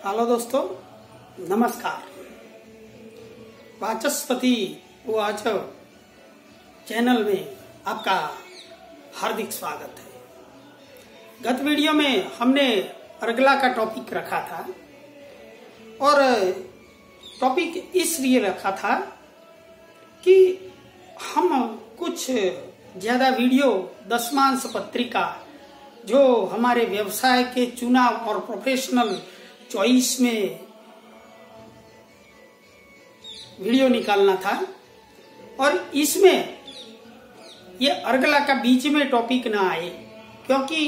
Hello दोस्तों, नमस्कार। वाचस्पति उवाच चैनल में आपका हार्दिक स्वागत है। गत वीडियो में हमने अर्गला का टॉपिक रखा था और टॉपिक इसलिए रखा था कि हम कुछ ज्यादा वीडियो दशमांश पत्रिका जो हमारे व्यवसाय के चुनाव और प्रोफेशनल चॉइस में वीडियो निकालना था और इसमें ये अर्गला का बीच में टॉपिक ना आए, क्योंकि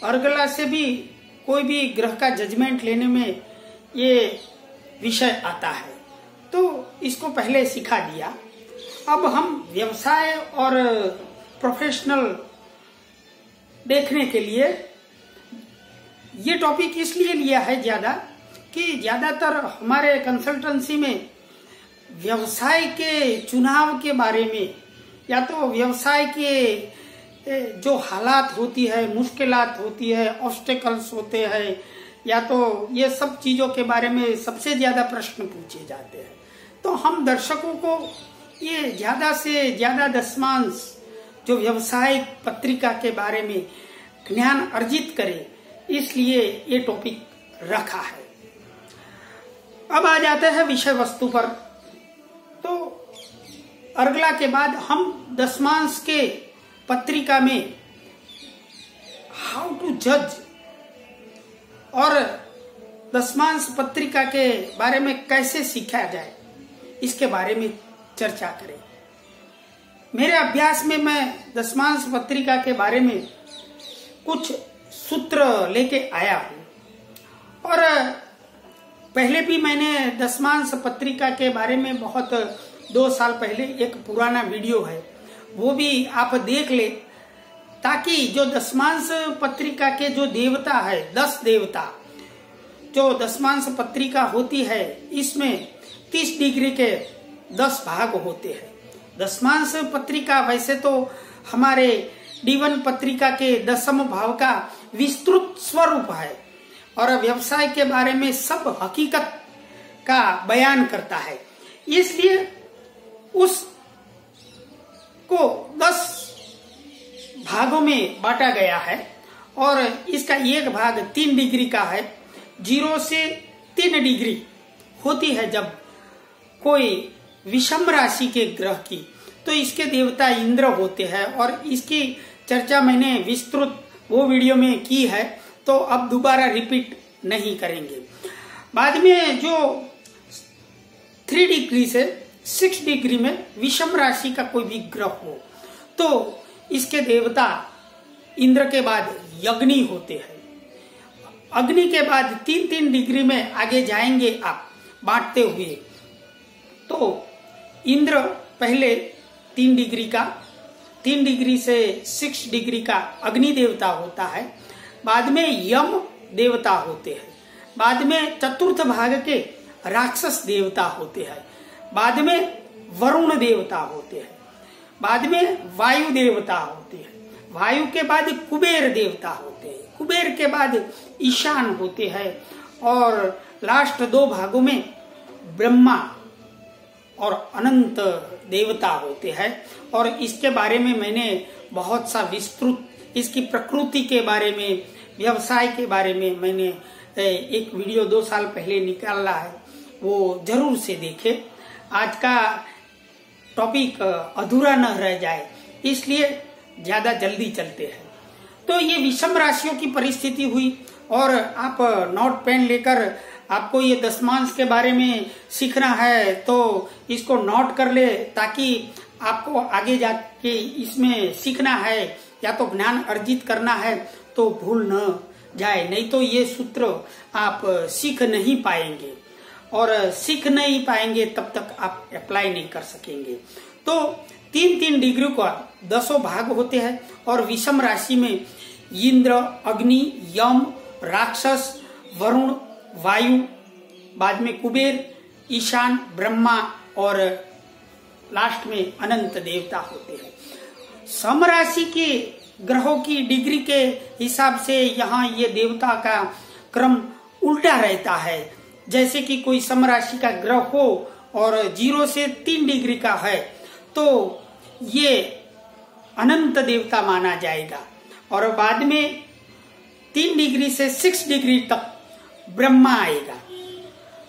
अर्गला से भी कोई भी ग्रह का जजमेंट लेने में ये विषय आता है, तो इसको पहले सिखा दिया। अब हम व्यवसाय और प्रोफेशनल देखने के लिए ये टॉपिक इसलिए लिया है ज्यादा कि ज्यादातर हमारे कंसल्टेंसी में व्यवसाय के चुनाव के बारे में या तो व्यवसाय के जो हालात होती है, मुश्किलात होती है, ऑब्स्टेकल्स होते हैं, या तो ये सब चीजों के बारे में सबसे ज्यादा प्रश्न पूछे जाते हैं। तो हम दर्शकों को ये ज्यादा से ज्यादा दशमांश जो व्यवसाय पत्रिका के बारे में ज्ञान अर्जित करे, इसलिए ये टॉपिक रखा है। अब आ जाते हैं विषय वस्तु पर। तो अर्गला के बाद हम दशमांश के पत्रिका में हाउ टू जज और दशमांश पत्रिका के बारे में कैसे सीखा जाए, इसके बारे में चर्चा करें। मेरे अभ्यास में मैं दशमांश पत्रिका के बारे में कुछ सूत्र लेके आया हूं और पहले भी मैंने दशमांश पत्रिका के बारे में बहुत 2 साल पहले एक पुराना वीडियो है, वो भी आप देख ले, ताकि जो दशमांश पत्रिका के जो देवता है, 10 देवता जो दशमांश पत्रिका होती है, इसमें 30 डिग्री के 10 भाग होते हैं। दशमांश पत्रिका वैसे तो हमारे D1 पत्रिका के 10वें भाव का विस्तृत स्वरूप है और व्यवसाय के बारे में सब हकीकत का बयान करता है, इसलिए उस को 10 भागों में बांटा गया है और इसका एक भाग 3 डिग्री का है। 0 से 3 डिग्री होती है जब कोई विषम राशि के ग्रह की, तो इसके देवता इंद्र होते हैं और इसकी चर्चा मैंने विस्तृत वो वीडियो में की है, तो अब दोबारा रिपीट नहीं करेंगे। बाद में जो 3 डिग्री से 6 डिग्री में विषम राशि का कोई भी ग्रह हो, तो इसके देवता इंद्र के बाद अग्नि होते हैं। अग्नि के बाद 3-3 डिग्री में आगे जाएंगे आप बांटते हुए, तो इंद्र पहले 3 डिग्री का, 3 डिग्री से 6 डिग्री का अग्नि देवता होता है। बाद में यम देवता होते हैं। बाद में चतुर्थ भाग के राक्षस देवता होते हैं। बाद में वरुण देवता होते हैं। बाद में वायु देवता होते हैं। वायु के बाद कुबेर देवता होते हैं। कुबेर के बाद ईशान होते हैं और लास्ट 2 भागों में ब्रह्मा और अनंत देवता होते हैं। और इसके बारे में मैंने बहुत सा विस्तृत, इसकी प्रकृति के बारे में, व्यवसाय के बारे में मैंने एक वीडियो 2 साल पहले निकाला है, वो जरूर से देखे। आज का टॉपिक अधूरा न रह जाए, इसलिए ज्यादा जल्दी चलते हैं। तो ये विषम राशियों की परिस्थिति हुई और आप नोट पेन लेकर, आपको ये दशमांश के बारे में सीखना है तो इसको नोट कर ले, ताकि आपको आगे जाके इसमें सीखना है या तो ज्ञान अर्जित करना है तो भूल न जाए, नहीं तो ये सूत्र आप सीख नहीं पाएंगे और सीख नहीं पाएंगे तब तक आप अप्लाई नहीं कर सकेंगे। तो 3-3 डिग्री का 10 भाग होते हैं और विषम राशि में इंद्र, अग्नि, यम, राक्षस, वरुण, वायु, बाद में कुबेर, ईशान, ब्रह्मा और लास्ट में अनंत देवता होते हैं। समराशि के ग्रहों की डिग्री के हिसाब से यहाँ ये देवता का क्रम उल्टा रहता है। जैसे कि कोई समराशि का ग्रह हो और 0 से 3 डिग्री का है तो ये अनंत देवता माना जाएगा। और बाद में 3 डिग्री से 6 डिग्री तक ब्रह्मा आएगा,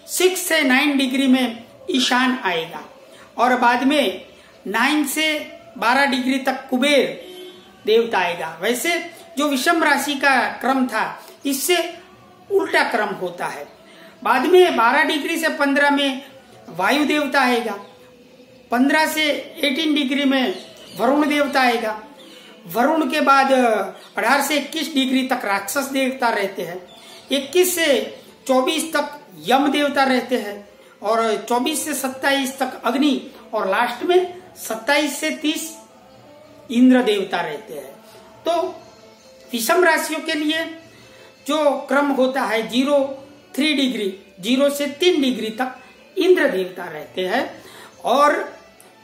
6 से 9 डिग्री में ईशान आएगा और बाद में 9 से 12 डिग्री तक कुबेर देवता आएगा। वैसे जो विषम राशि का क्रम था इससे उल्टा क्रम होता है। बाद में 12 डिग्री से 15 में वायु देवता आएगा, 15 से 18 डिग्री में वरुण देवता आएगा, वरुण के बाद 18 से 21 डिग्री तक राक्षस देवता रहते हैं, 21 से 24 तक यम देवता रहते हैं और 24 से 27 तक अग्नि और लास्ट में 27 से 30 इंद्र देवता रहते हैं। तो विषम राशियों के लिए जो क्रम होता है 0-3 डिग्री, 0 से 3 डिग्री तक इंद्र देवता रहते हैं और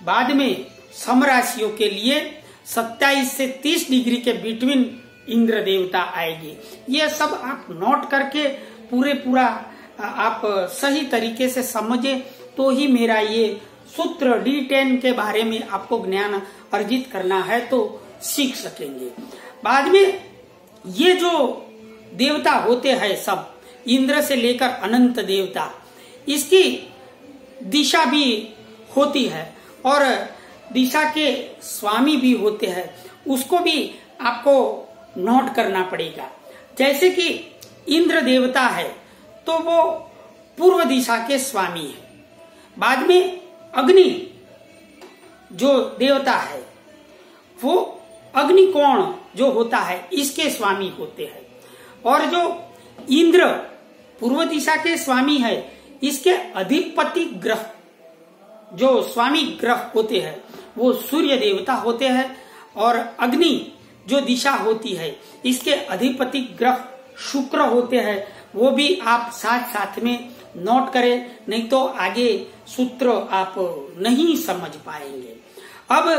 बाद में सम राशियों के लिए 27 से 30 डिग्री के बिटवीन इंद्र देवता आएगी। ये सब आप नोट करके पूरा आप सही तरीके से समझे तो ही मेरा ये सूत्र D10 के बारे में आपको ज्ञान अर्जित करना है तो सीख सकेंगे। बाद में ये जो देवता होते हैं सब इंद्र से लेकर अनंत देवता, इसकी दिशा भी होती है और दिशा के स्वामी भी होते हैं, उसको भी आपको नोट करना पड़ेगा। जैसे कि इंद्र देवता है तो वो पूर्व दिशा के स्वामी है। बाद में अग्नि जो देवता है वो अग्निकोण जो होता है इसके स्वामी होते हैं और जो इंद्र पूर्व दिशा के स्वामी है इसके अधिपति ग्रह जो स्वामी ग्रह होते हैं वो सूर्य देवता होते हैं और अग्नि जो दिशा होती है इसके अधिपति ग्रह शुक्र होते हैं। वो भी आप साथ में नोट करें, नहीं तो आगे सूत्र आप नहीं समझ पाएंगे। अब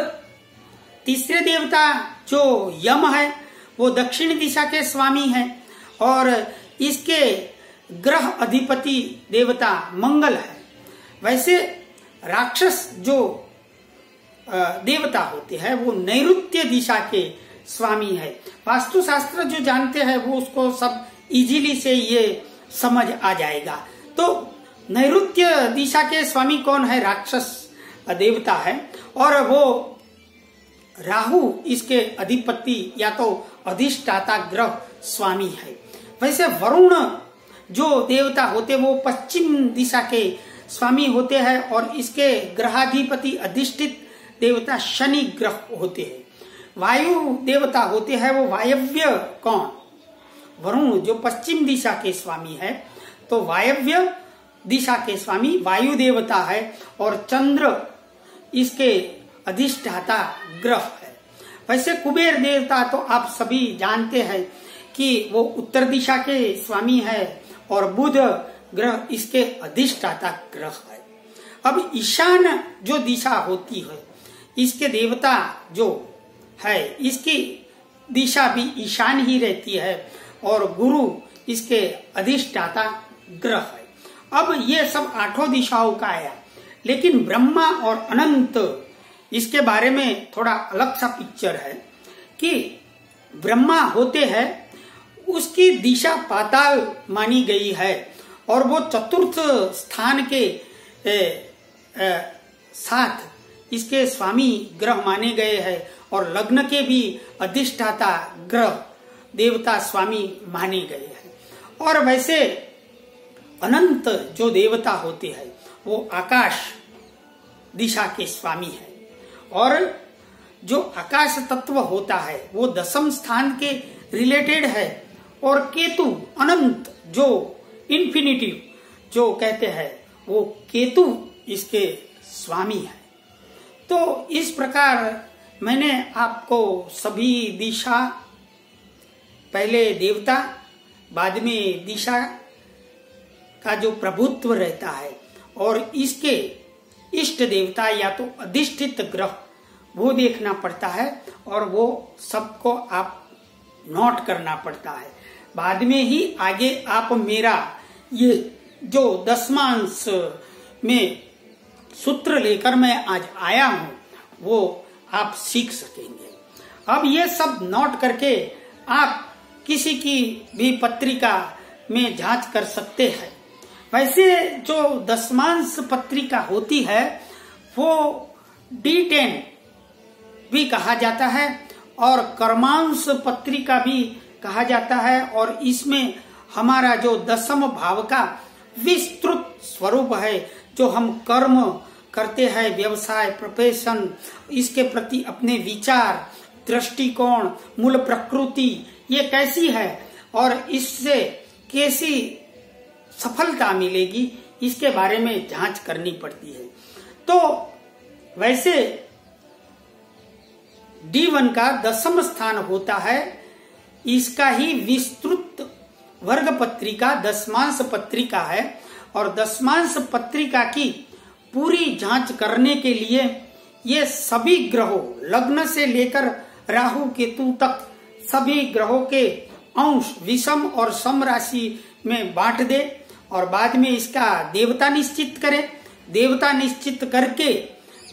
तीसरे देवता जो यम है वो दक्षिण दिशा के स्वामी है और इसके ग्रह अधिपति देवता मंगल है। वैसे राक्षस जो देवता होते हैं वो नैऋत्य दिशा के स्वामी है। वास्तुशास्त्र जो जानते हैं वो उसको सब इजीली से ये समझ आ जाएगा। तो नैऋत्य दिशा के स्वामी कौन है? राक्षस देवता है और वो राहु इसके अधिपति या तो अधिष्ठाता ग्रह स्वामी है। वैसे वरुण जो देवता होते वो पश्चिम दिशा के स्वामी होते हैं और इसके ग्रहाधिपति अधिष्ठित देवता शनि ग्रह होते हैं। वायु देवता होते हैं वो वायव्य कौन? वरुण जो पश्चिम दिशा के स्वामी है तो वायव्य दिशा के स्वामी वायु देवता है और चंद्र इसके अधिष्ठाता ग्रह है। वैसे कुबेर देवता तो आप सभी जानते हैं कि वो उत्तर दिशा के स्वामी है और बुध ग्रह इसके अधिष्ठाता ग्रह है। अब ईशान जो दिशा होती है इसके देवता जो है इसकी दिशा भी ईशान ही रहती है और गुरु इसके अधिष्ठाता ग्रह है। अब ये सब 8 दिशाओं का आया, लेकिन ब्रह्मा और अनंत इसके बारे में थोड़ा अलग सा पिक्चर है कि ब्रह्मा होते हैं उसकी दिशा पाताल मानी गई है और वो चतुर्थ स्थान के साथ इसके स्वामी ग्रह माने गए हैं और लग्न के भी अधिष्ठाता ग्रह देवता स्वामी माने गए हैं। और वैसे अनंत जो देवता होते हैं वो आकाश दिशा के स्वामी है और जो आकाश तत्व होता है वो 10वें स्थान के रिलेटेड है और केतु अनंत जो इन्फिनिटिव जो कहते हैं वो केतु इसके स्वामी है। तो इस प्रकार मैंने आपको सभी दिशा, पहले देवता बाद में दिशा का जो प्रभुत्व रहता है और इसके इष्ट देवता या तो अधिष्ठित ग्रह वो देखना पड़ता है और वो सबको आप नोट करना पड़ता है। बाद में ही आगे आप मेरा ये जो दशमांश में सूत्र लेकर मैं आज आया हूं वो आप सीख सकेंगे। अब ये सब नोट करके आप किसी की भी पत्रिका में जांच कर सकते हैं। वैसे जो दशमांश पत्रिका होती है वो D10 भी कहा जाता है और कर्मांश पत्रिका भी कहा जाता है, और इसमें हमारा जो दशम भाव का विस्तृत स्वरूप है, जो हम कर्म करते हैं, व्यवसाय, प्रोफेशन, इसके प्रति अपने विचार, दृष्टिकोण, मूल प्रकृति ये कैसी है और इससे कैसी सफलता मिलेगी, इसके बारे में जांच करनी पड़ती है। तो वैसे D1 का दशम स्थान होता है, इसका ही विस्तृत वर्ग पत्रिका दशमांश पत्रिका है, और दशमांश पत्रिका की पूरी जांच करने के लिए ये सभी ग्रहों, लग्न से लेकर राहु केतु तक सभी ग्रहों के अंश विषम और सम राशि में बांट दे, और बाद में इसका देवता निश्चित करें। देवता निश्चित करके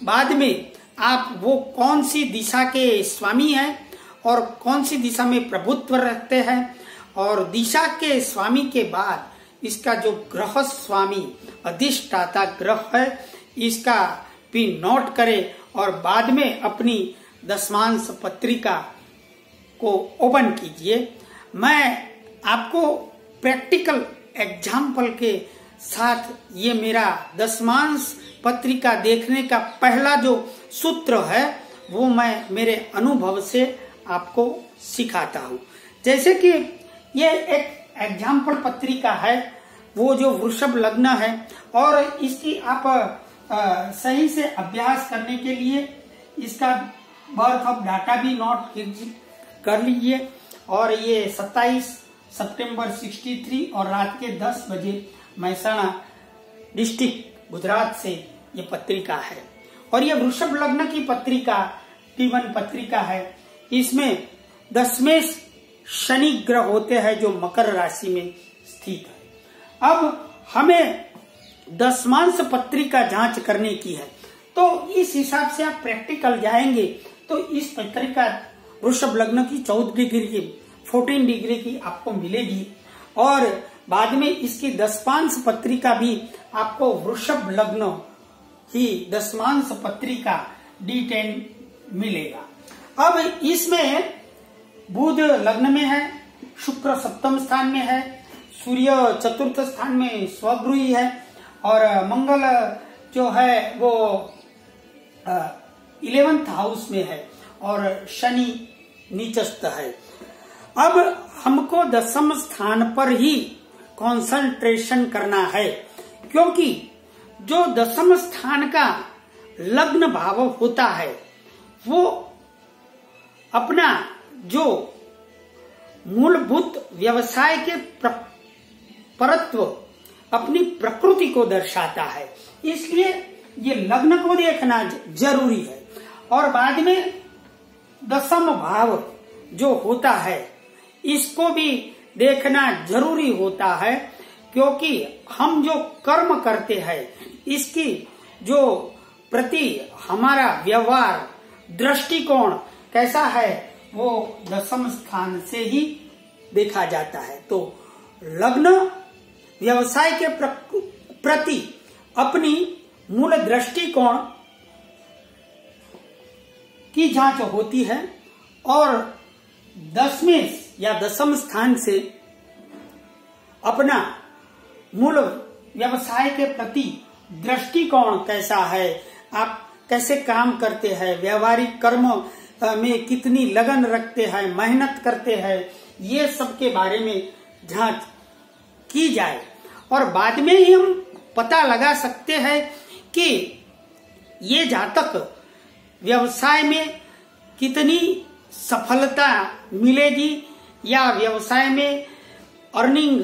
बाद में आप वो कौन सी दिशा के स्वामी हैं और कौन सी दिशा में प्रभुत्व रखते हैं, और दिशा के स्वामी के बाद इसका जो ग्रह स्वामी अधिष्ठाता ग्रह है इसका भी नोट करें, और बाद में अपनी दशमांश पत्रिका को ओपन कीजिए। मैं आपको प्रैक्टिकल एग्जाम्पल के साथ ये मेरा दशमांश पत्रिका देखने का पहला जो सूत्र है वो मैं मेरे अनुभव से आपको सिखाता हूँ। जैसे कि ये एक एग्जाम्पल पत्रिका है, वो जो वृषभ लग्न है, और इसकी आप सही से अभ्यास करने के लिए इसका बर्थ ऑफ डाटा भी नोट कर लीजिए। और ये 27 सितंबर 63 और रात के 10 बजे महसाणा डिस्ट्रिक्ट गुजरात से ये पत्रिका है। और ये वृषभ लग्न की पत्रिका D1 पत्रिका है। इसमें 10वें शनि ग्रह होते हैं जो मकर राशि में स्थित है। अब हमें दशमांश पत्रिका जांच करने की है, तो इस हिसाब से आप प्रैक्टिकल जाएंगे तो इस पत्रिका वृषभ लग्न की 14 डिग्री की 14 डिग्री की आपको मिलेगी, और बाद में इसकी दशमांश पत्रिका भी आपको वृषभ लग्न की दशमांश पत्रिका D10 मिलेगा। अब इसमें बुध लग्न में है, शुक्र सप्तम स्थान में है, सूर्य चतुर्थ स्थान में स्वगृही है, और मंगल जो है वो 11th हाउस में है, और शनि नीचस्थ है। अब हमको दशम स्थान पर ही कंसंट्रेशन करना है, क्योंकि जो दशम स्थान का लग्न भाव होता है वो अपना जो मूलभूत व्यवसाय के परत्व, अपनी प्रकृति को दर्शाता है, इसलिए ये लग्न को देखना जरूरी है। और बाद में दशम भाव जो होता है इसको भी देखना जरूरी होता है, क्योंकि हम जो कर्म करते हैं इसकी जो प्रति हमारा व्यवहार, दृष्टिकोण कैसा है वो दशम स्थान से ही देखा जाता है। तो लग्न व्यवसाय के प्रति अपनी मूल दृष्टिकोण की जांच होती है, और 10वें या दशम स्थान से अपना मूल व्यवसाय के प्रति दृष्टिकोण कैसा है, आप कैसे काम करते हैं, व्यवहारिक कर्म में कितनी लगन रखते हैं, मेहनत करते हैं, ये सब के बारे में जांच की जाए। और बाद में ही हम पता लगा सकते हैं कि ये जातक व्यवसाय में कितनी सफलता मिलेगी या व्यवसाय में अर्निंग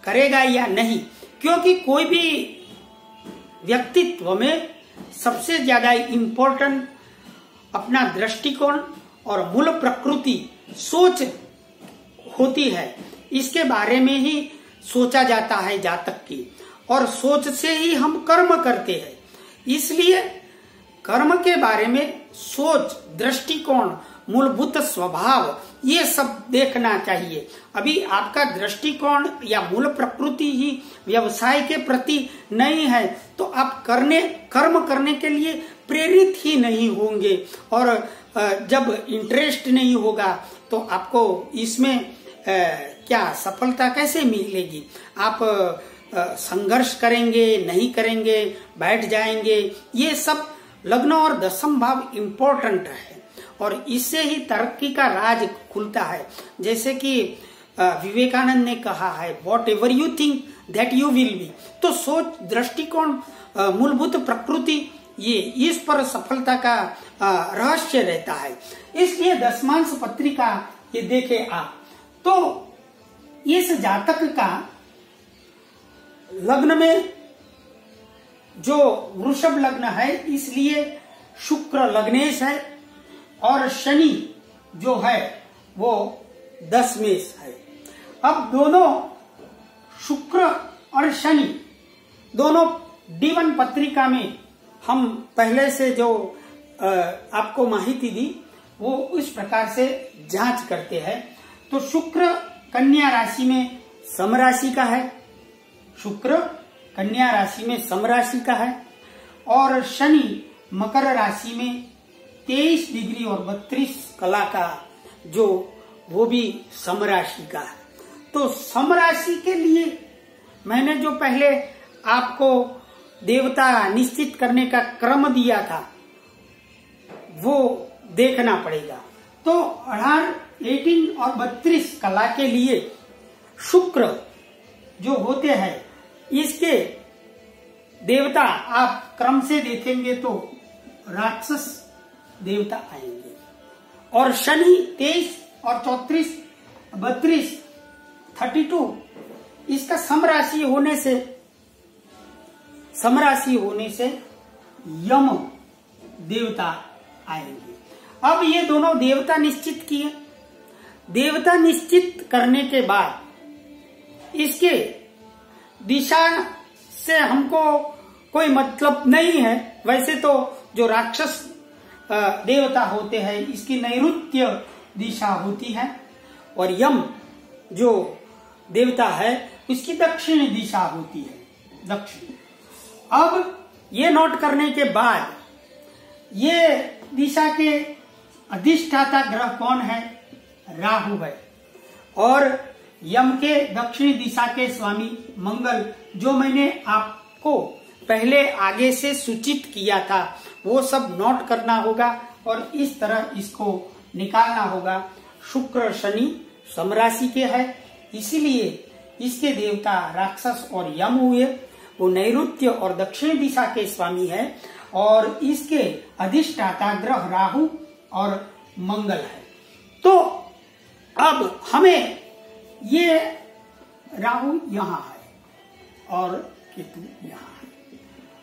करेगा या नहीं, क्योंकि कोई भी व्यक्तित्व में सबसे ज्यादा इम्पोर्टेंट अपना दृष्टिकोण और मूल प्रकृति सोच होती है। इसके बारे में ही सोचा जाता है जातक की, और सोच से ही हम कर्म करते हैं। इसलिए कर्म के बारे में सोच, दृष्टिकोण, मूलभूत स्वभाव, ये सब देखना चाहिए। अभी आपका दृष्टिकोण या मूल प्रकृति ही व्यवसाय के प्रति नहीं है तो आप कर्म करने के लिए प्रेरित ही नहीं होंगे, और जब इंटरेस्ट नहीं होगा तो आपको इसमें क्या सफलता कैसे मिलेगी? आप संघर्ष करेंगे, नहीं करेंगे, बैठ जाएंगे। ये सब लग्न और दशम भाव इम्पोर्टेंट है, और इससे ही तरक्की का राज खुलता है। जैसे कि विवेकानंद ने कहा है, what ever you think that you will be. तो सोच, दृष्टिकोण, मूलभूत प्रकृति, ये इस पर सफलता का रहस्य रहता है। इसलिए दशमांश पत्रिका ये देखे आप, तो इस जातक का लग्न में जो वृषभ लग्न है, इसलिए शुक्र लग्नेश है, और शनि जो है वो दशमेश है। अब दोनों शुक्र और शनि दोनों D1 पत्रिका में हम पहले से जो आपको माहिती दी वो इस प्रकार से जांच करते हैं। तो शुक्र कन्या राशि में समराशि का है, शुक्र कन्या राशि में समराशि का है, और शनि मकर राशि में 23 डिग्री और 32 कला का जो वो भी समराशि का है। तो समराशि के लिए मैंने जो पहले आपको देवता निश्चित करने का क्रम दिया था वो देखना पड़ेगा। तो 18 और 32 कला के लिए शुक्र जो होते हैं, इसके देवता आप क्रम से देखेंगे तो राक्षस देवता आएंगे, और शनि 23 और 34, 32, 32 इसका समराशि होने से यम देवता आएंगे। अब ये दोनों देवता निश्चित किए। देवता निश्चित करने के बाद इसके दिशा से हमको कोई मतलब नहीं है। वैसे तो जो राक्षस देवता होते हैं इसकी नैऋत्य दिशा होती है, और यम जो देवता है उसकी दक्षिण दिशा होती है, दक्षिण। अब ये नोट करने के बाद ये दिशा के अधिष्ठाता ग्रह कौन है? राहु है, और यम के दक्षिणी दिशा के स्वामी मंगल, जो मैंने आपको पहले आगे से सूचित किया था वो सब नोट करना होगा, और इस तरह इसको निकालना होगा। शुक्र शनि समराशि के है, इसीलिए इसके देवता राक्षस और यम हुए। वो नैऋत्य और दक्षिण दिशा के स्वामी है, और इसके अधिष्ठाता ग्रह राहु और मंगल है। तो अब हमें ये राहु यहाँ है और केतु यहाँ है।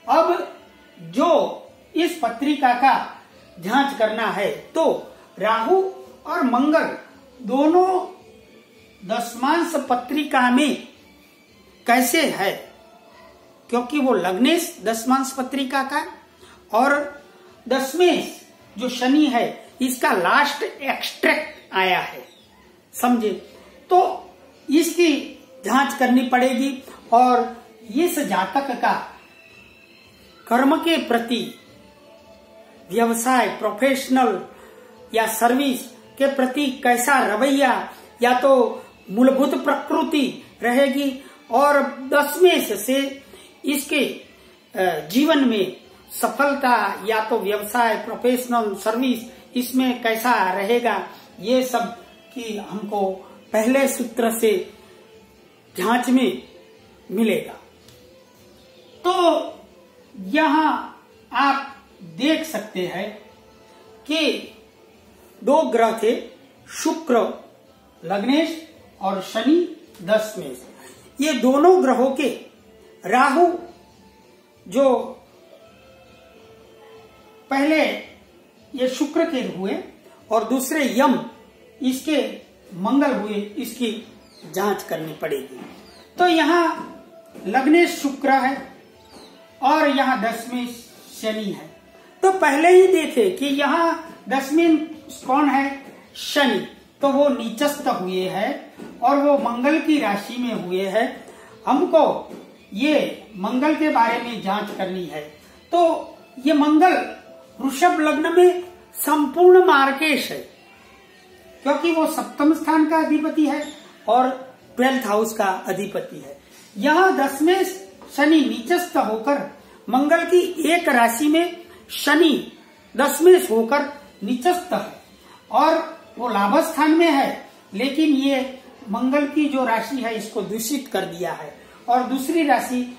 अब जो इस पत्रिका का जांच करना है तो राहु और मंगल दोनों दशमांश पत्रिका में कैसे है, क्योंकि वो लग्नेश दशमांश पत्रिका का और दशमेश जो शनि है इसका लास्ट एक्सट्रैक्ट आया है, समझे? तो इसकी जांच करनी पड़ेगी, और इस जातक का कर्म के प्रति, व्यवसाय, प्रोफेशनल या सर्विस के प्रति कैसा रवैया या तो मूलभूत प्रकृति रहेगी, और दशमेश से इसके जीवन में सफलता या तो व्यवसाय, प्रोफेशनल, सर्विस इसमें कैसा रहेगा, ये सब की हमको पहले सूत्र से जांच में मिलेगा। तो यहाँ आप देख सकते हैं कि दो ग्रह थे, शुक्र लग्नेश और शनि दशमेश। ये दोनों ग्रहों के राहु जो पहले ये शुक्र के हुए और दूसरे यम इसके मंगल हुए, इसकी जांच करनी पड़ेगी। तो यहाँ लग्नेश शुक्र है और यहाँ 10 में शनि है। तो पहले ही देखे कि यहाँ 10 में कौन है, शनि, तो वो नीचस्थ हुए हैं और वो मंगल की राशि में हुए हैं। हमको ये मंगल के बारे में जांच करनी है। तो ये मंगल वृषभ लग्न में संपूर्ण मार्केश है, क्योंकि वो सप्तम स्थान का अधिपति है और 12th हाउस का अधिपति है। यहाँ 10 में शनि नीचस्थ होकर मंगल की एक राशि में शनि 10 में होकर नीचस्थ है और वो लाभ स्थान में है, लेकिन ये मंगल की जो राशि है इसको दूषित कर दिया है और दूसरी राशि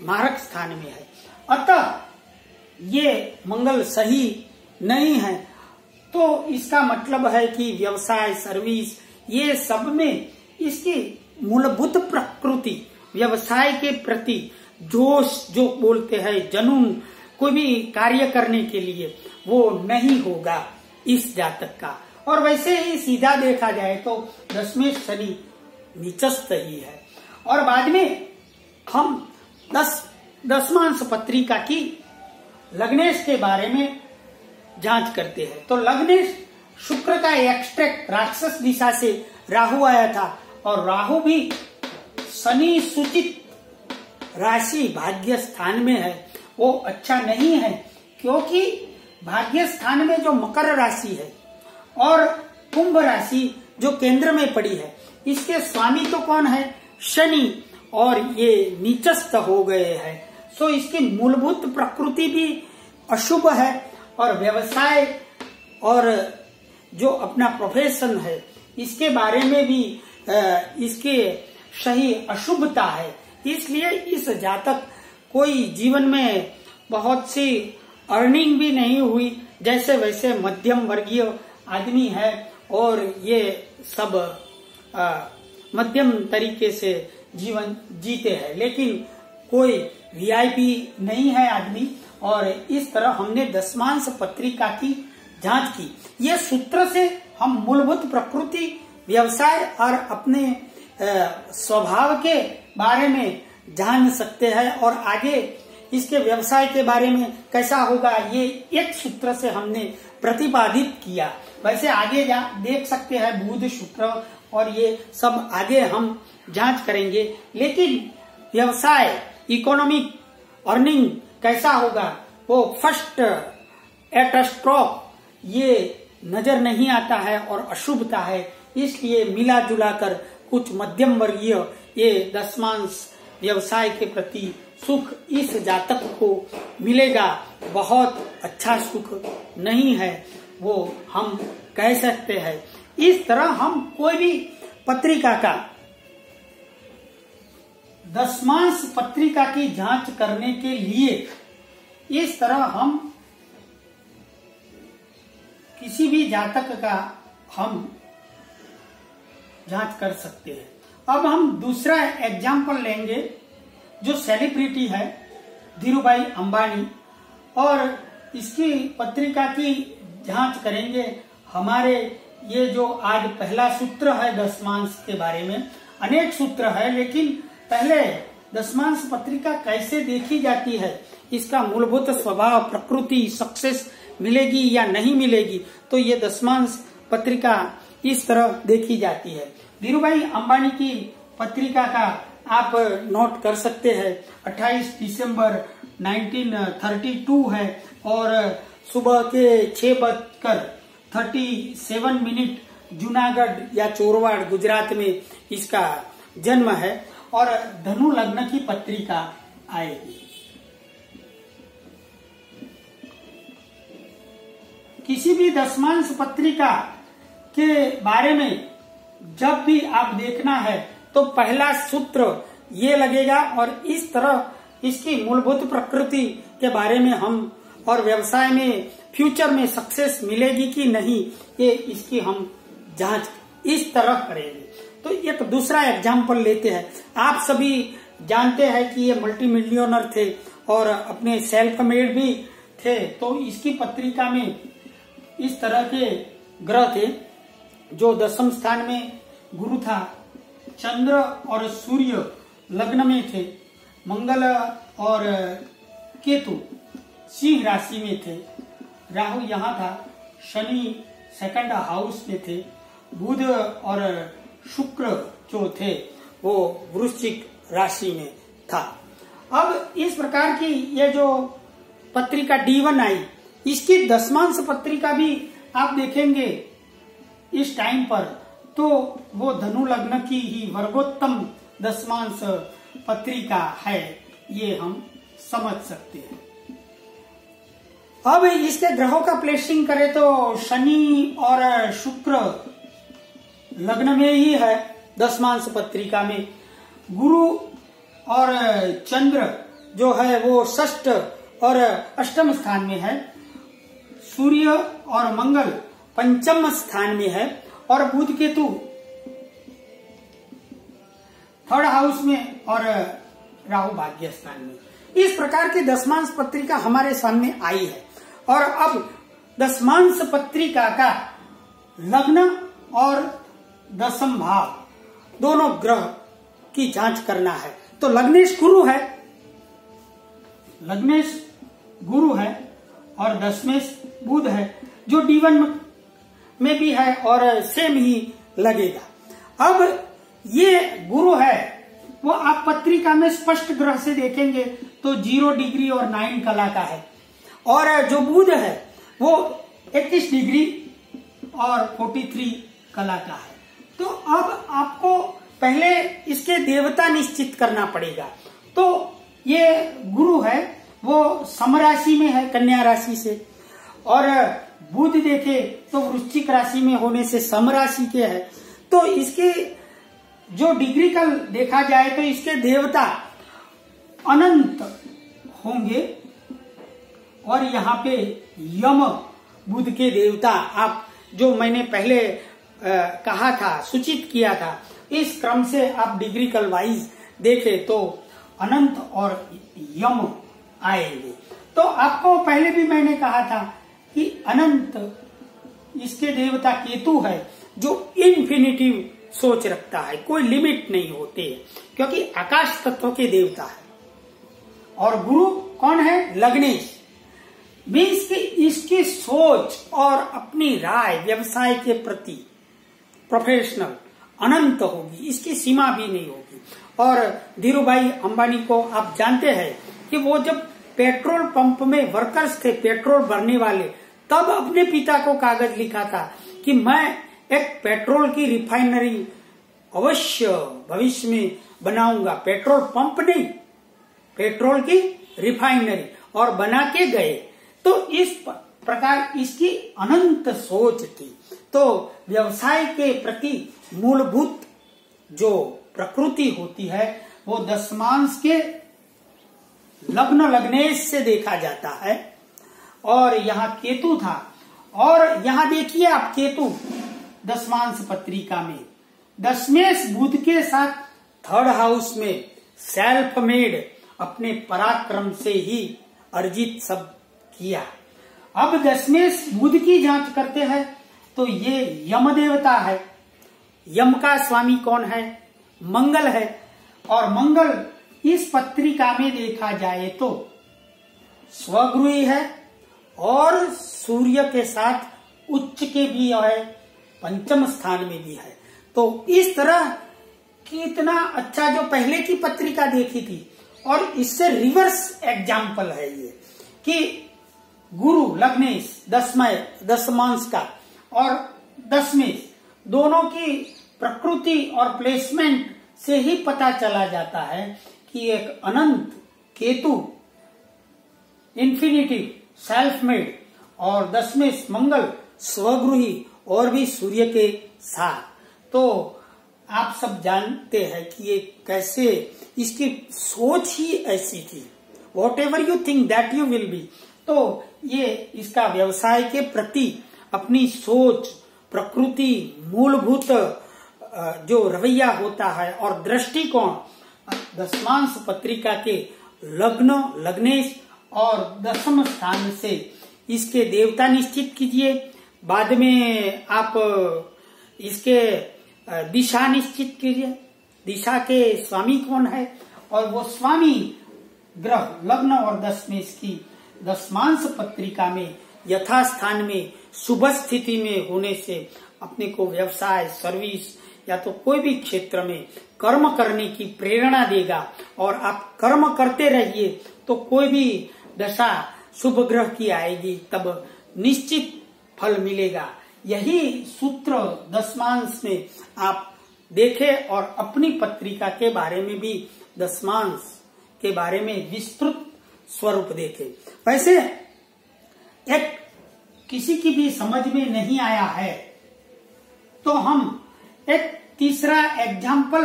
मारक स्थान में है। अतः ये मंगल सही नहीं है। तो इसका मतलब है कि व्यवसाय, सर्विस, ये सब में इसकी मूलभूत प्रकृति, व्यवसाय के प्रति जोश जो बोलते हैं, जुनून, कोई भी कार्य करने के लिए, वो नहीं होगा इस जातक का। और वैसे ही सीधा देखा जाए तो 10 में शनि नीचस्थ ही है। और बाद में हम दसमांश पत्रिका की लग्नेश के बारे में जांच करते हैं। तो लग्नेश शुक्र का एक्सट्रैक्ट राक्षस दिशा से राहु आया था और राहु भी शनि सूचित राशि भाग्य स्थान में है। वो अच्छा नहीं है, क्योंकि भाग्य स्थान में जो मकर राशि है और कुंभ राशि जो केंद्र में पड़ी है, इसके स्वामी तो कौन है, शनि, और ये नीचस्थ हो गए हैं। सो इसकी मूलभूत प्रकृति भी अशुभ है और व्यवसाय और जो अपना प्रोफेशन है इसके बारे में भी इसके सही अशुभता है। इसलिए इस जातक कोई जीवन में बहुत सी अर्निंग भी नहीं हुई, जैसे वैसे मध्यम वर्गीय आदमी है और ये सब मध्यम तरीके से जीवन जीते हैं, लेकिन कोई वीआईपी नहीं है आदमी। और इस तरह हमने दसमांश पत्रिका की जांच की। ये सूत्र से हम मूलभूत प्रकृति, व्यवसाय और अपने स्वभाव के बारे में जान सकते हैं और आगे इसके व्यवसाय के बारे में कैसा होगा, ये एक सूत्र से हमने प्रतिपादित किया। वैसे आगे देख सकते हैं बुध, शुक्र और ये सब आगे हम जांच करेंगे, लेकिन व्यवसाय, इकोनॉमिक अर्निंग कैसा होगा वो फर्स्ट एट अ स्ट्रोक ये नजर नहीं आता है और अशुभता है। इसलिए मिला जुला कर कुछ मध्यम वर्गीय ये दसमांश व्यवसाय के प्रति सुख इस जातक को मिलेगा। बहुत अच्छा सुख नहीं है वो हम कह सकते हैं। इस तरह हम कोई भी पत्रिका का दसमांश पत्रिका की जांच करने के लिए इस तरह हम किसी भी जातक का हम जांच कर सकते हैं। अब हम दूसरा एग्जाम्पल लेंगे जो सेलिब्रिटी है धीरूभाई अंबानी, और इसकी पत्रिका की जांच करेंगे। हमारे ये जो आज पहला सूत्र है दसमांश के बारे में, अनेक सूत्र है, लेकिन पहले दसमांश पत्रिका कैसे देखी जाती है, इसका मूलभूत स्वभाव, प्रकृति, सक्सेस मिलेगी या नहीं मिलेगी, तो ये दसमांश पत्रिका इस तरह देखी जाती है। धीरूभाई अंबानी की पत्रिका का आप नोट कर सकते हैं। 28 दिसंबर 1932 है और सुबह के 6:37 जूनागढ़ या चोरवाड़ गुजरात में इसका जन्म है और धनु लग्न की पत्रिका आएगी। किसी भी दसमांश पत्रिका के बारे में जब भी आप देखना है तो पहला सूत्र ये लगेगा और इस तरह इसकी मूलभूत प्रकृति के बारे में हम और व्यवसाय में फ्यूचर में सक्सेस मिलेगी कि नहीं, ये इसकी हम जांच इस तरह करेंगे। तो एक दूसरा एग्जाम्पल लेते हैं। आप सभी जानते हैं कि ये मल्टी मिलियनर थे और अपने सेल्फ मेड भी थे, तो इसकी पत्रिका में इस तरह के ग्रह थे। जो 10वें स्थान में गुरु था चंद्र और सूर्य लग्न में थे, मंगल और केतु सिंह राशि में थे, राहु यहाँ था, शनि सेकंड हाउस में थे, बुध और शुक्र जो थे वो वृश्चिक राशि में था। अब इस प्रकार की ये जो पत्रिका D1 आई, इसकी दशमांश पत्रिका भी आप देखेंगे इस टाइम पर, तो वो धनु लग्न की ही वर्गोत्तम दशमांश पत्रिका है, ये हम समझ सकते हैं। अब इसके ग्रहों का प्लेसिंग करें तो शनि और शुक्र लग्न में ही है दशमांश पत्रिका में, गुरु और चंद्र जो है वो षष्ठ और अष्टम स्थान में है, सूर्य और मंगल पंचम स्थान में है, और बुध केतु थर्ड हाउस में और राहु भाग्य स्थान में। इस प्रकार की दशमांश पत्रिका हमारे सामने आई है। और अब दशमांश पत्रिका का लग्न और दशम भाव दोनों ग्रह की जांच करना है। तो लग्नेश गुरु है और दशमेश बुध है, जो D1 में भी है और सेम ही लगेगा। अब ये गुरु है वो आप पत्रिका में स्पष्ट ग्रह से देखेंगे तो 0 डिग्री और 9 कला का है, और जो बुध है वो 21 डिग्री और 43 कला का है। तो अब आपको पहले इसके देवता निश्चित करना पड़ेगा। तो ये गुरु है वो समराशि में है, कन्या राशि से, और बुध देखे तो वृश्चिक राशि में होने से समराशि के है। तो इसके जो डिग्रिकल देखा जाए तो इसके देवता अनंत होंगे, और यहाँ पे यम बुध के देवता, आप जो मैंने पहले कहा था, सूचित किया था, इस क्रम से आप डिग्रिकल वाइज देखें तो अनंत और यम आएंगे। तो आपको पहले भी मैंने कहा था कि अनंत इसके देवता केतु है, जो इन्फिनिटिव सोच रखता है, कोई लिमिट नहीं होती है, क्योंकि आकाश तत्व के देवता है। और गुरु कौन है? लग्नेश। मीन्स कि इसकी सोच और अपनी राय व्यवसाय के प्रति प्रोफेशनल अनंत होगी, इसकी सीमा भी नहीं होगी। और धीरूभाई अंबानी को आप जानते हैं कि वो जब पेट्रोल पंप में वर्कर्स थे, पेट्रोल भरने वाले, तब अपने पिता को कागज लिखा था कि मैं एक पेट्रोल की रिफाइनरी अवश्य भविष्य में बनाऊंगा, पेट्रोल पंप नहीं, पेट्रोल की रिफाइनरी, और बना के गए। तो इस प्रकार इसकी अनंत सोच थी। तो व्यवसाय के प्रति मूलभूत जो प्रकृति होती है वो दशमांश के लग्न लग्नेश से देखा जाता है। और यहाँ केतु था, और यहाँ देखिए आप केतु दशमांश पत्रिका में दशमेश बुध के साथ थर्ड हाउस में सेल्फ मेड, अपने पराक्रम से ही अर्जित सब किया। अब दशमेश बुध की जांच करते हैं तो ये यम देवता है। यम का स्वामी कौन है? मंगल है। और मंगल इस पत्रिका में देखा जाए तो स्वगृही है, और सूर्य के साथ उच्च के भी है, पंचम स्थान में भी है। तो इस तरह कितना अच्छा जो पहले की पत्रिका देखी थी, और इससे रिवर्स एग्जाम्पल है ये कि गुरु लग्नेश दशमांश का और दशमेश दोनों की प्रकृति और प्लेसमेंट से ही पता चला जाता है कि एक अनंत केतु इन्फिनिटिव सेल्फ मेड, और दशमेश मंगल स्वगृही और भी सूर्य के साथ। तो आप सब जानते हैं कि ये कैसे, इसकी सोच ही ऐसी थी, what ever you think that you will be. तो ये इसका व्यवसाय के प्रति अपनी सोच, प्रकृति, मूलभूत जो रवैया होता है और दृष्टिकोण, दशमांश पत्रिका के लग्न लग्नेश और दशम स्थान से इसके देवता निश्चित कीजिए। बाद में आप इसके दिशा निश्चित कीजिए, दिशा के स्वामी कौन है, और वो स्वामी ग्रह लग्न और दशमेश की दशमांश पत्रिका में यथास्थान में शुभ स्थिति में होने से अपने को व्यवसाय, सर्विस या तो कोई भी क्षेत्र में कर्म करने की प्रेरणा देगा। और आप कर्म करते रहिए तो कोई भी दशा शुभ ग्रह की आएगी तब निश्चित फल मिलेगा। यही सूत्र दशमांश में आप देखें और अपनी पत्रिका के बारे में भी दशमांश के बारे में विस्तृत स्वरूप देखें। वैसे एक किसी की भी समझ में नहीं आया है तो हम एक तीसरा एग्जाम्पल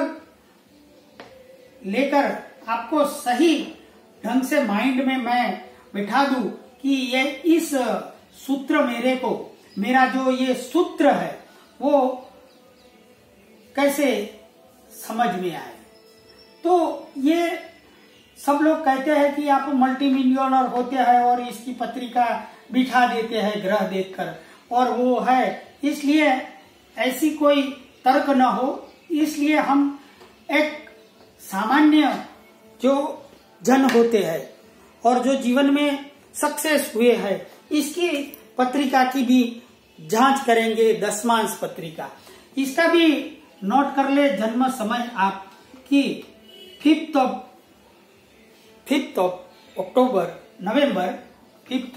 लेकर आपको सही ढंग से माइंड में मैं बिठा दूं कि ये इस सूत्र मेरा जो ये सूत्र है वो कैसे समझ में आए। तो ये सब लोग कहते हैं कि आप मल्टी मिलियनर होते हैं और इसकी पत्रिका बिठा देते हैं ग्रह देखकर, और वो है इसलिए ऐसी कोई तर्क न हो, इसलिए हम एक सामान्य जो जन होते हैं और जो जीवन में सक्सेस हुए हैं इसकी पत्रिका की भी जांच करेंगे। दशमांश पत्रिका इसका भी नोट कर ले जन्म समय आपकी 5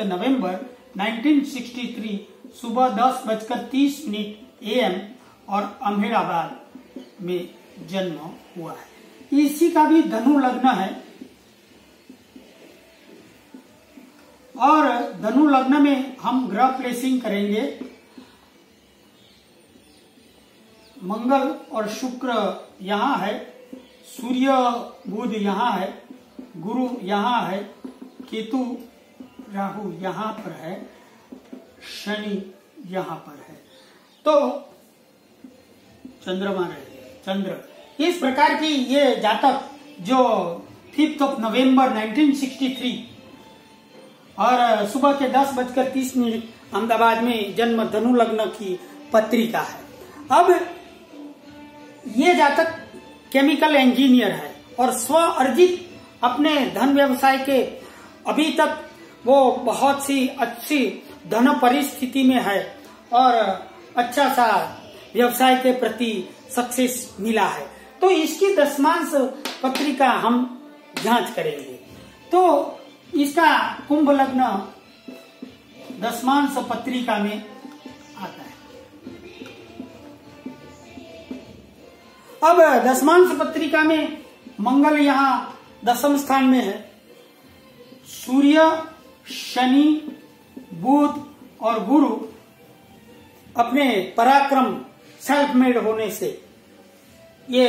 नवंबर 1963 सुबह 10:30 AM और अहमदाबाद में जन्म हुआ है। इसी का भी धनु लग्न है और धनु लग्न में हम ग्रह प्लेसिंग करेंगे। मंगल और शुक्र यहाँ है, सूर्य बुध यहाँ है, गुरु यहाँ है, केतु राहु यहाँ पर है, शनि यहाँ पर है, तो चंद्रमा रहे चंद्र। इस प्रकार की ये जातक जो 5 नवंबर 1963 और सुबह के 10:30 अहमदाबाद में जन्म धनु लग्न की पत्रिका है। अब ये जातक केमिकल इंजीनियर है और स्व अर्जित अपने धन व्यवसाय के अभी तक वो बहुत सी अच्छी धन परिस्थिति में है और अच्छा सा व्यवसाय के प्रति सक्सेस मिला है। तो इसकी दशमांश पत्रिका हम जांच करेंगे। तो इसका कुंभ लग्न दशमांश पत्रिका में आता है। अब दशमांश पत्रिका में मंगल यहाँ 10वें स्थान में है, सूर्य, शनि, बुध और गुरु अपने पराक्रम सेल्फ मेड होने से ये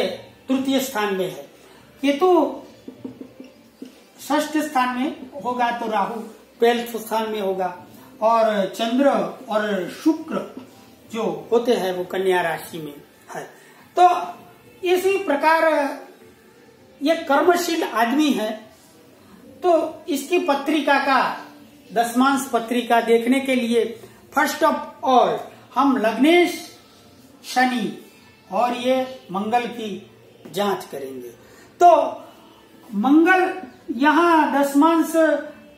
तृतीय स्थान में है। केतु 6th स्थान में होगा तो राहु 12th स्थान में होगा और चंद्र और शुक्र जो होते हैं वो कन्या राशि में है। तो इसी प्रकार ये कर्मशील आदमी है। तो इसकी पत्रिका का दशमांश पत्रिका देखने के लिए फर्स्ट ऑफ ऑल हम लग्नेश, शनि और ये मंगल की जांच करेंगे। तो मंगल यहाँ दशमांश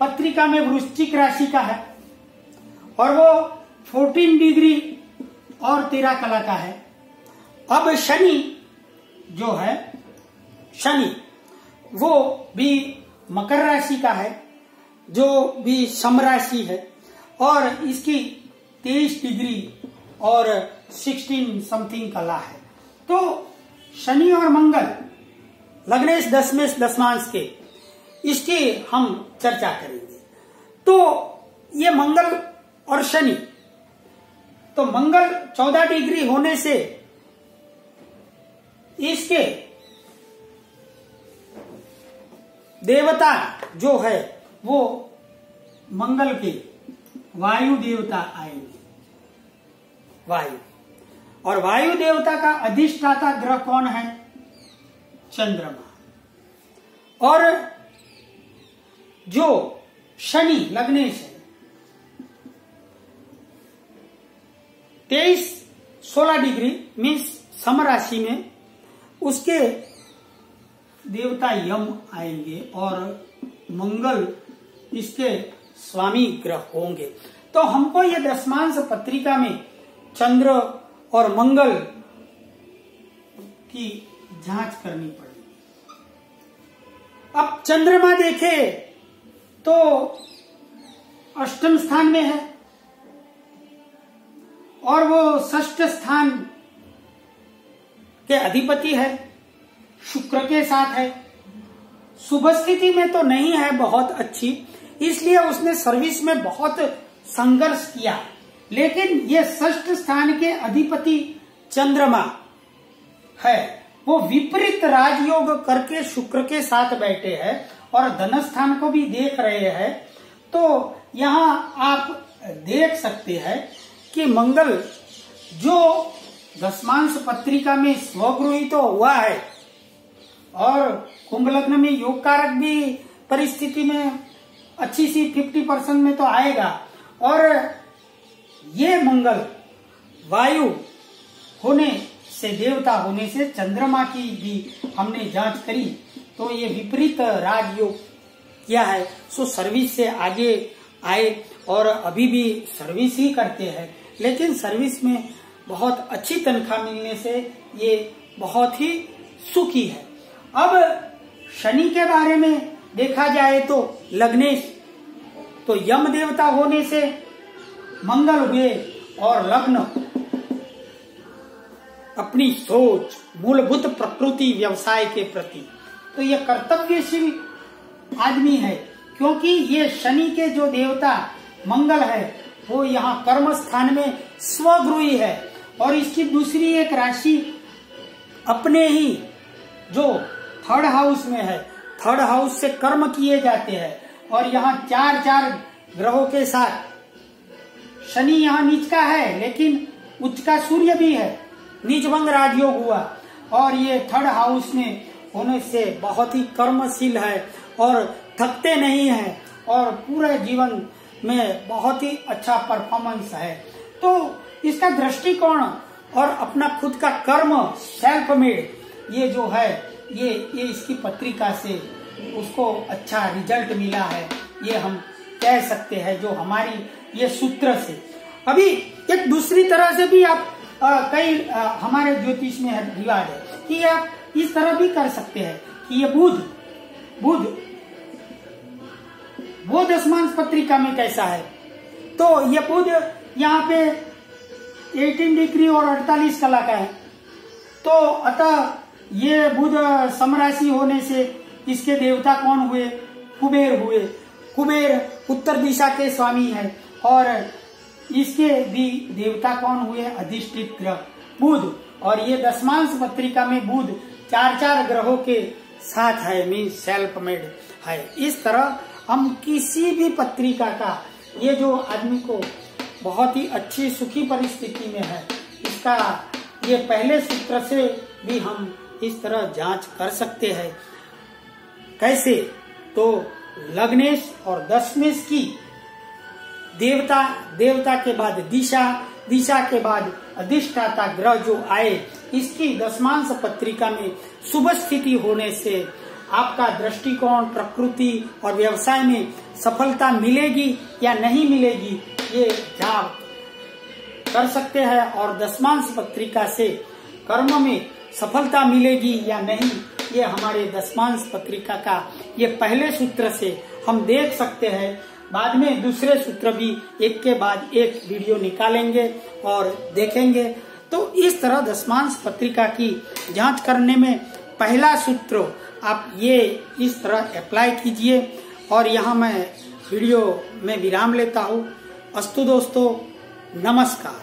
पत्रिका में वृश्चिक राशि का है और वो 14 डिग्री और 13 कला का है। अब शनि जो है, शनि वो भी मकर राशि का है जो भी सम राशि है और इसकी 23 डिग्री और 16 समथिंग कला है। तो शनि और मंगल लग्नेश दशमेश दशमांश के इसकी हम चर्चा करेंगे। तो ये मंगल और शनि, तो मंगल 14 डिग्री होने से इसके देवता जो है वो मंगल के वायु देवता आएंगे। वायु, और वायु देवता का अधिष्ठाता ग्रह कौन है? चंद्रमा। और जो शनि लग्नेश है 23-16 डिग्री मीन्स सम राशि में उसके देवता यम आएंगे और मंगल इसके स्वामी ग्रह होंगे। तो हमको ये दशमांश पत्रिका में चंद्र और मंगल की जांच करनी पड़ेगी। अब चंद्रमा देखे तो अष्टम स्थान में है और वो षष्ठ स्थान के अधिपति है, शुक्र के साथ है। शुभ स्थिति में तो नहीं है बहुत अच्छी, इसलिए उसने सर्विस में बहुत संघर्ष किया। लेकिन ये षष्ठ स्थान के अधिपति चंद्रमा है, वो विपरीत राजयोग करके शुक्र के साथ बैठे हैं और धन स्थान को भी देख रहे हैं। तो यहाँ आप देख सकते हैं कि मंगल जो दशमांश पत्रिका में स्वगृही तो हुआ है और कुंभ लग्न में योग कारक भी परिस्थिति में अच्छी सी 50% में तो आएगा। और ये मंगल वायु होने से, देवता होने से, चंद्रमा की भी हमने जांच करी तो ये विपरीत राजयोग किया है। सो सर्विस से आगे आए और अभी भी सर्विस ही करते हैं, लेकिन सर्विस में बहुत अच्छी तनख्वाह मिलने से ये बहुत ही सुखी है। अब शनि के बारे में देखा जाए तो लग्नेश, तो यम देवता होने से मंगल हुए और लग्न अपनी सोच, मूलभूत प्रकृति, व्यवसाय के प्रति, तो ये कर्तव्यशील आदमी है, क्योंकि ये शनि के जो देवता मंगल है वो यहाँ कर्म स्थान में स्वगृही है और इसकी दूसरी एक राशि अपने ही जो थर्ड हाउस में है, थर्ड हाउस से कर्म किए जाते हैं। और यहाँ चार ग्रहों के साथ शनि यहाँ नीच का है, लेकिन उच्च का सूर्य भी है, नीचभंग राजयोग हुआ और ये थर्ड हाउस में होने से बहुत ही कर्मशील है और थकते नहीं है और पूरे जीवन में बहुत ही अच्छा परफॉर्मेंस है। तो इसका दृष्टिकोण और अपना खुद का कर्म, सेल्फ मेड, ये जो है ये इसकी पत्रिका से उसको अच्छा रिजल्ट मिला है, ये हम कह सकते हैं जो हमारी ये सूत्र से। अभी एक दूसरी तरह से भी आप कई हमारे ज्योतिष में रिवाज है कि आप इस तरह भी कर सकते हैं कि ये बुध वो दशमांश पत्रिका में कैसा है। तो ये बुध यहाँ पे 18 डिग्री और 48 कला का है। तो अतः ये बुध समराशि होने से इसके देवता कौन हुए? कुबेर हुए। कुबेर उत्तर दिशा के स्वामी है और इसके भी देवता कौन हुए? अधिष्ठित ग्रह बुध। और ये दशमांश पत्रिका में बुध 4 ग्रहों के साथ है, मीन सेल्फ मेड है। इस तरह हम किसी भी पत्रिका का, ये जो आदमी को बहुत ही अच्छी सुखी परिस्थिति में है, इसका ये पहले सूत्र से भी हम इस तरह जांच कर सकते हैं। कैसे? तो लग्नेश और दशमेश की देवता के बाद दिशा के बाद अधिष्ठाता ग्रह जो आए, इसकी दशमांश पत्रिका में शुभ स्थिति होने से आपका दृष्टिकोण, प्रकृति और व्यवसाय में सफलता मिलेगी या नहीं मिलेगी, ये जांच कर सकते हैं। और दशमांश पत्रिका से कर्म में सफलता मिलेगी या नहीं, ये हमारे दशमांश पत्रिका का ये पहले सूत्र से हम देख सकते हैं। बाद में दूसरे सूत्र भी एक के बाद एक वीडियो निकालेंगे और देखेंगे। तो इस तरह दशमांश पत्रिका की जांच करने में पहला सूत्र आप ये इस तरह अप्लाई कीजिए। और यहाँ मैं वीडियो में विराम लेता हूँ। अस्तु दोस्तों, नमस्कार।